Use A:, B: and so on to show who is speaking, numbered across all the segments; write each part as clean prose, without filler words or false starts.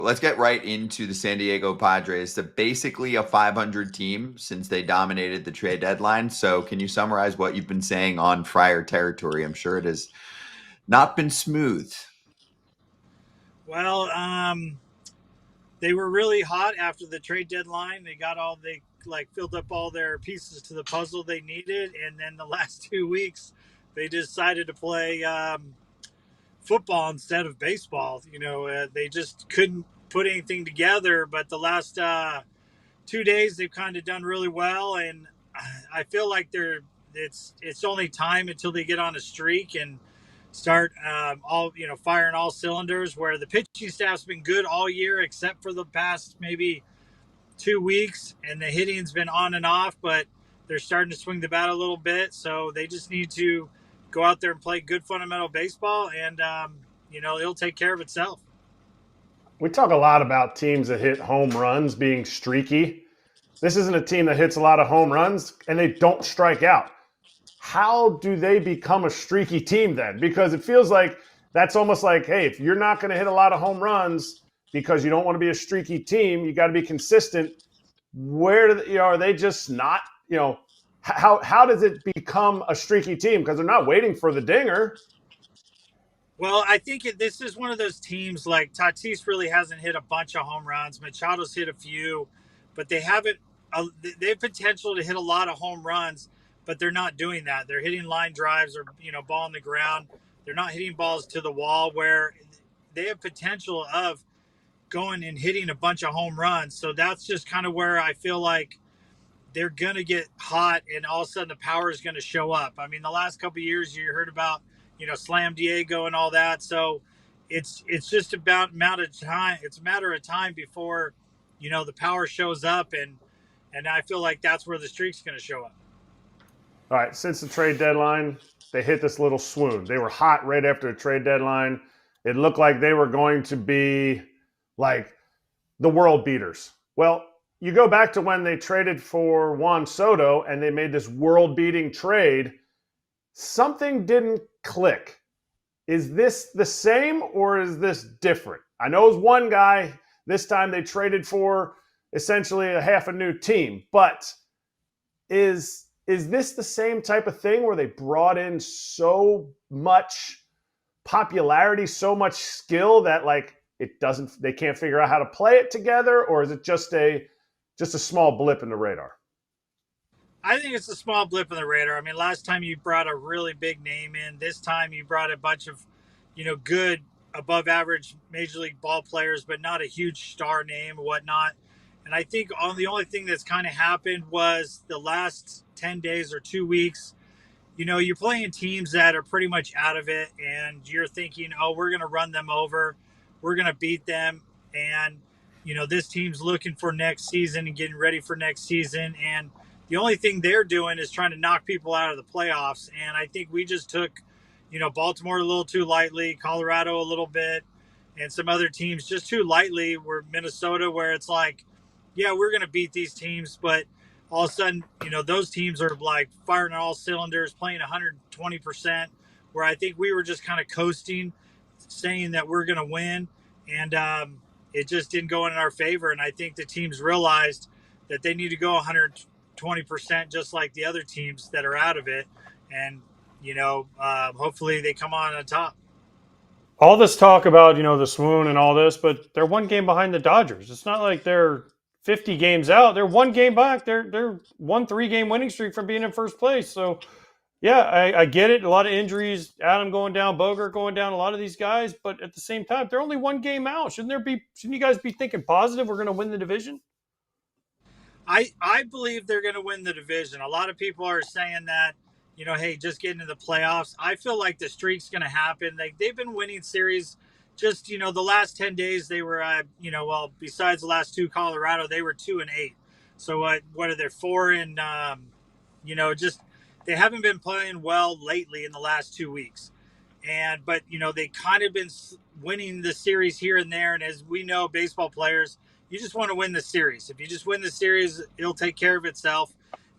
A: Let's get right into the San Diego Padres. They're basically a 500 team since they dominated the trade deadline. So can you summarize what you've been saying on Friar Territory? I'm sure it has not been smooth.
B: Well, they were really hot after the trade deadline. They filled up all their pieces to the puzzle they needed, and then the last 2 weeks, they decided to play football instead of baseball. They just couldn't put anything together. But the last 2 days, they've kind of done really well, and I feel like it's only time until they get on a streak and start firing all cylinders. Where the pitching staff's been good all year except for the past maybe 2 weeks, and the hitting's been on and off, but they're starting to swing the bat a little bit. So they just need to go out there and play good fundamental baseball, and it'll take care of itself.
C: We talk a lot about teams that hit home runs being streaky. This isn't a team that hits a lot of home runs, and they don't strike out. How do they become a streaky team then? Because it feels like that's almost like, hey, if you're not going to hit a lot of home runs because you don't want to be a streaky team, you got to be consistent. Are they just not, how does it become a streaky team? Because they're not waiting for the dinger.
B: Well, I think this is one of those teams like Tatis really hasn't hit a bunch of home runs. Machado's hit a few, but they haven't. They have potential to hit a lot of home runs, but they're not doing that. They're hitting line drives or ball on the ground. They're not hitting balls to the wall where they have potential of going and hitting a bunch of home runs. So that's just kind of where I feel like they're going to get hot, and all of a sudden the power is going to show up. I mean, the last couple of years you heard about Slam Diego and all that. So it's just about amount of time. It's a matter of time before the power shows up, and I feel like that's where the streak's going to show up.
C: All right, since the trade deadline, they hit this little swoon. They were hot right after the trade deadline. It looked like they were going to be like the world beaters. Well, you go back to when they traded for Juan Soto and they made this world-beating trade. Something didn't click. Is this the same or is this different? I know it was one guy. This time they traded for essentially a half a new team. But is this the same type of thing where they brought in so much popularity, so much skill that they can't figure out how to play it together? Or is it just a small blip in the radar?
B: I think it's a small blip in the radar. I mean, last time you brought a really big name in. This time you brought a bunch of, good above average major league ball players, but not a huge star name and whatnot. And I think the only thing that's kind of happened was the last 10 days or 2 weeks, you're playing teams that are pretty much out of it, and you're thinking, oh, we're going to run them over. We're going to beat them. And, this team's looking for next season and getting ready for next season. And the only thing they're doing is trying to knock people out of the playoffs. And I think we just took, Baltimore a little too lightly, Colorado a little bit, and some other teams just too lightly. Where Minnesota, where it's like, yeah, we're going to beat these teams. But all of a sudden, those teams are like firing on all cylinders, playing 120%, where I think we were just kind of coasting, saying that we're going to win. And it just didn't go in our favor. And I think the teams realized that they need to go 120%, just like the other teams that are out of it. And, hopefully they come on top.
D: All this talk about, the swoon and all this, but they're one game behind the Dodgers. It's not like they're 50 games out. They're one game back. They're 1 3-game winning streak from being in first place. So, yeah, I get it. A lot of injuries, Adam going down, Bogart going down, a lot of these guys. But at the same time, they're only one game out. Shouldn't you guys be thinking positive? We're going to win the division?
B: I believe they're going to win the division. A lot of people are saying that, hey, just get into the playoffs. I feel like the streak's going to happen. They've been winning series. Just, the last 10 days they were, besides the last two, Colorado, they were 2-8. So what are they, 4 and, they haven't been playing well lately in the last 2 weeks. But they kind of been winning the series here and there. And as we know, baseball players, you just want to win the series. If you just win the series, it'll take care of itself.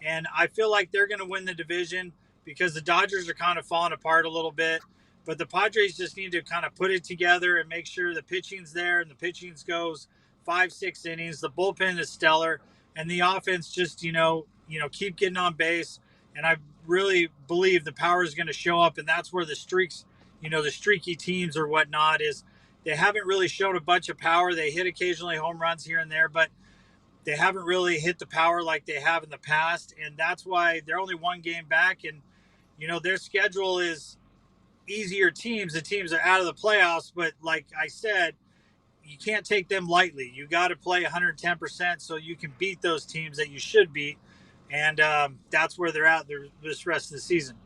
B: And I feel like they're going to win the division because the Dodgers are kind of falling apart a little bit. But the Padres just need to kind of put it together and make sure the pitching's there and the pitching goes 5-6 innings. The bullpen is stellar, and the offense just keep getting on base. And I really believe the power is going to show up, and that's where the streaks, the streaky teams or whatnot is. They haven't really showed a bunch of power. They hit occasionally home runs here and there, but they haven't really hit the power like they have in the past, and that's why they're only one game back. And their schedule is easier teams. The teams are out of the playoffs, but like I said, you can't take them lightly. You got to play 110% so you can beat those teams that you should beat, and that's where they're at this rest of the season.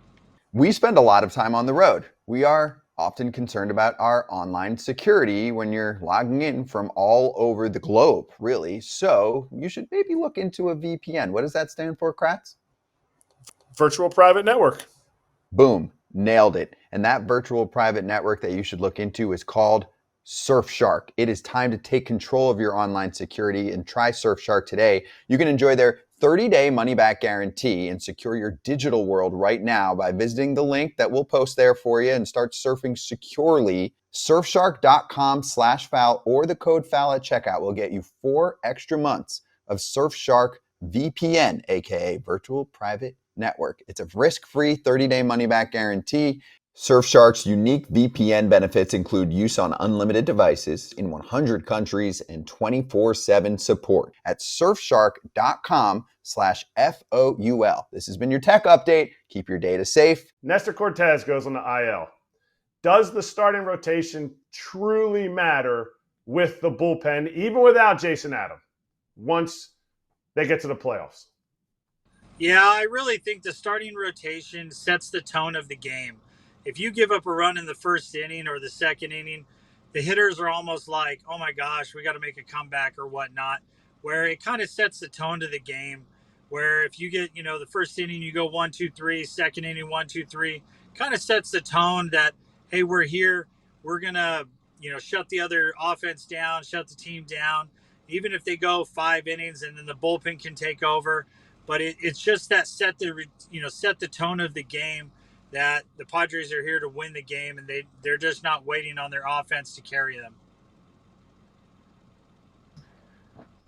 A: We spend a lot of time on the road. We are often concerned about our online security when you're logging in from all over the globe, really. So you should maybe look into a VPN. What does that stand for, Kratz?
C: Virtual private network.
A: Boom, nailed it. And that virtual private network that you should look into is called Surfshark. It is time to take control of your online security and try Surfshark today. You can enjoy their 30-day money-back guarantee and secure your digital world right now by visiting the link that we'll post there for you and start surfing securely. Surfshark.com/foul or the code foul at checkout will get you 4 extra months of Surfshark VPN, aka Virtual Private Network. It's a risk-free 30-day money-back guarantee. Surfshark's unique VPN benefits include use on unlimited devices in 100 countries and 24/7 support at surfshark.com/FOUL. This has been your tech update. Keep your data safe.
C: Nestor Cortez goes on the IL. Does the starting rotation truly matter with the bullpen, even without Jason Adam, once they get to the playoffs?
B: Yeah, I really think the starting rotation sets the tone of the game. If you give up a run in the first inning or the second inning, the hitters are almost like, oh my gosh, we got to make a comeback or whatnot, where it kind of sets the tone to the game. Where if you get, the first inning, you go 1-2-3, second inning, 1-2-3, kind of sets the tone that, hey, we're here. We're going to, shut the other offense down, shut the team down, even if they go 5 innings and then the bullpen can take over. But it's just that set the tone of the game, that the Padres are here to win the game, and they're just not waiting on their offense to carry them.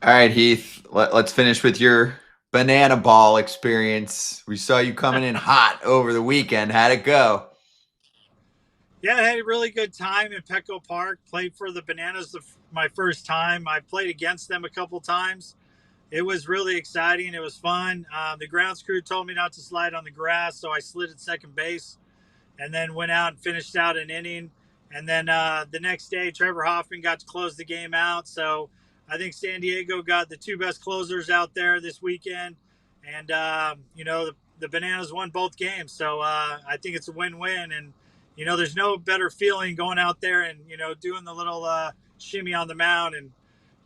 A: All right, Heath, let's finish with your banana ball experience. We saw you coming in hot over the weekend. How'd it go?
B: Yeah, I had a really good time in Petco Park. Played for the Bananas my first time. I played against them a couple times. It was really exciting. It was fun. The grounds crew told me not to slide on the grass, so I slid at second base and then went out and finished out an inning. And then the next day, Trevor Hoffman got to close the game out. So I think San Diego got the 2 best closers out there this weekend. And, the Bananas won both games. So I think it's a win-win. And, there's no better feeling going out there and, doing the little shimmy on the mound. And,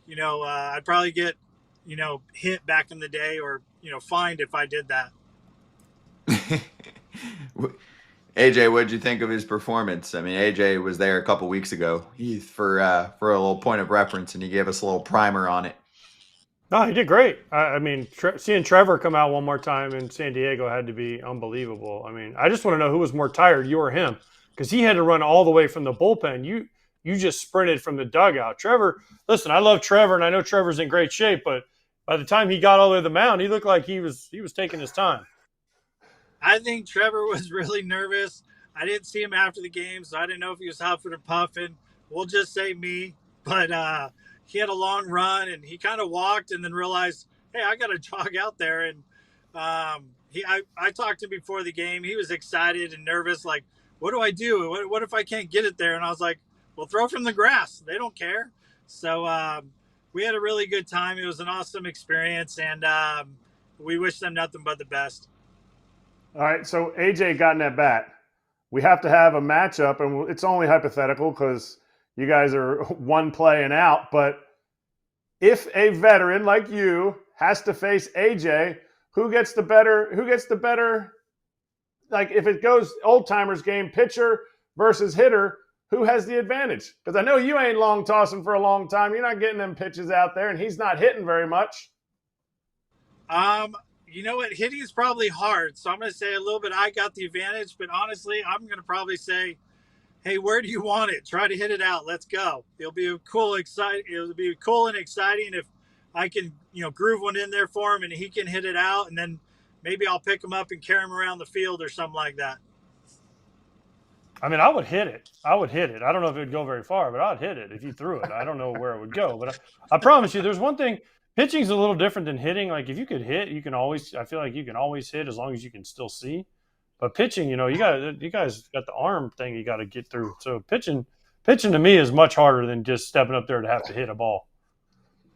B: I'd probably get hit back in the day or, fined if I did that.
A: AJ, what did you think of his performance? I mean, AJ was there a couple weeks ago, Heath, for a little point of reference, and he gave us a little primer on it.
D: No, he did great. I mean, seeing Trevor come out one more time in San Diego had to be unbelievable. I mean, I just want to know who was more tired, you or him, because he had to run all the way from the bullpen. You just sprinted from the dugout. Trevor, listen, I love Trevor, and I know Trevor's in great shape, but by the time he got all the way to the mound, he looked like he was taking his time.
B: I think Trevor was really nervous. I didn't see him after the game, so I didn't know if he was huffing or puffing. We'll just say me. But he had a long run, and he kind of walked and then realized, hey, I got to jog out there. And I talked to him before the game. He was excited and nervous, like, what do I do? What if I can't get it there? And I was like, well, throw from the grass. They don't care. So we had a really good time. It was an awesome experience, and we wish them nothing but the best.
C: All right, so AJ got in at bat. We have to have a matchup, and it's only hypothetical because you guys are one play and out. But if a veteran like you has to face AJ, who gets the better? Like if it goes old timers game, pitcher versus hitter, who has the advantage? Because I know you ain't long tossing for a long time. You're not getting them pitches out there, and he's not hitting very much.
B: You know what? Hitting is probably hard. So I'm going to say a little bit I got the advantage. But honestly, I'm going to probably say hey, where do you want it? Try to hit it out. Let's go. It'll be cool and exciting if I can, groove one in there for him and he can hit it out, and then maybe I'll pick him up and carry him around the field or something like that.
D: I mean, I would hit it. I don't know if it would go very far, but I'd hit it if you threw it. I don't know where it would go, but I promise you, there's one thing. Pitching's a little different than hitting. Like if you could hit, you can always. I feel like you can always hit as long as you can still see. But pitching, you guys got the arm thing you got to get through. So pitching to me is much harder than just stepping up there to have to hit a ball.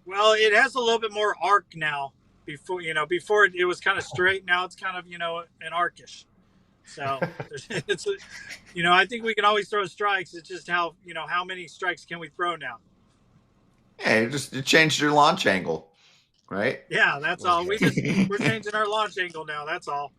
B: Well, it has a little bit more arc now. Before it was kind of straight. Now it's kind of an arcish. So it's I think we can always throw strikes. It's just how many strikes can we throw now?
A: Yeah, you changed your launch angle, right?
B: Yeah, that's all. We're changing our launch angle now. That's all.